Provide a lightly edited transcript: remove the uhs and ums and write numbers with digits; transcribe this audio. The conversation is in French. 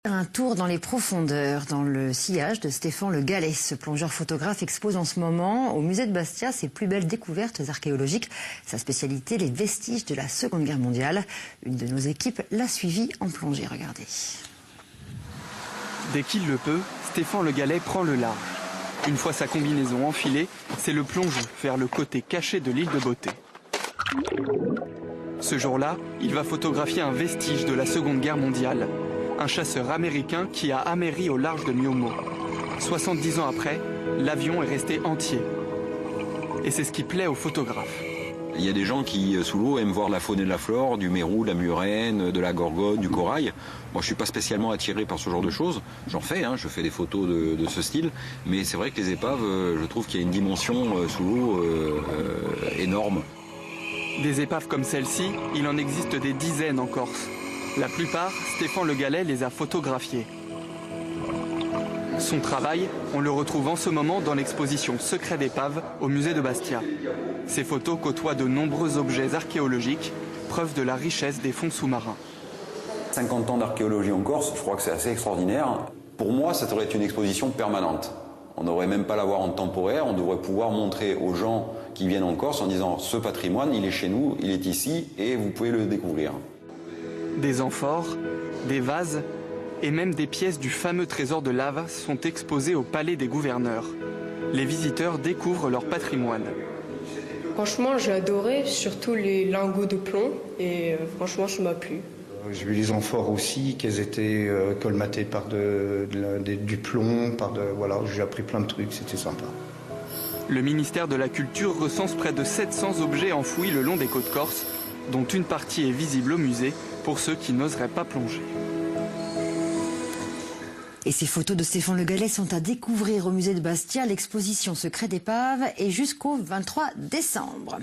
Un tour dans les profondeurs, dans le sillage de Stéphane Le Gallais. Ce plongeur photographe expose en ce moment au musée de Bastia ses plus belles découvertes archéologiques. Sa spécialité, les vestiges de la Seconde Guerre mondiale. Une de nos équipes l'a suivi en plongée, regardez. Dès qu'il le peut, Stéphane Le Gallais prend le large. Une fois sa combinaison enfilée, c'est le plongeon vers le côté caché de l'île de Beauté. Ce jour-là, il va photographier un vestige de la Seconde Guerre mondiale. Un chasseur américain qui a améri au large de Myomo. 70 ans après, l'avion est resté entier. Et c'est ce qui plaît aux photographes. Il y a des gens qui, sous l'eau, aiment voir la faune et la flore, du mérou, de la murène, de la gorgone, du corail. Moi, je ne suis pas spécialement attiré par ce genre de choses. J'en fais, je fais des photos de ce style. Mais c'est vrai que les épaves, je trouve qu'il y a une dimension sous l'eau énorme. Des épaves comme celle-ci, il en existe des dizaines en Corse. La plupart, Stéphane Le Gallais les a photographiés. Son travail, on le retrouve en ce moment dans l'exposition Secret d'épave au musée de Bastia. Ces photos côtoient de nombreux objets archéologiques, preuve de la richesse des fonds sous-marins. 50 ans d'archéologie en Corse, je crois que c'est assez extraordinaire. Pour moi, ça devrait être une exposition permanente. On ne devrait même pas l'avoir en temporaire, on devrait pouvoir montrer aux gens qui viennent en Corse en disant « ce patrimoine, il est chez nous, il est ici et vous pouvez le découvrir ». Des amphores, des vases et même des pièces du fameux trésor de lave sont exposées au palais des gouverneurs. Les visiteurs découvrent leur patrimoine. Franchement, j'ai adoré, surtout les lingots de plomb, et franchement, ça m'a plu. J'ai vu les amphores aussi, qu'elles étaient colmatées par du plomb, voilà, j'ai appris plein de trucs, c'était sympa. Le ministère de la Culture recense près de 700 objets enfouis le long des côtes corses, dont une partie est visible au musée pour ceux qui n'oseraient pas plonger. Et ces photos de Stéphane Le Gallais sont à découvrir au musée de Bastia. L'exposition Secret d'épave est jusqu'au 23 décembre.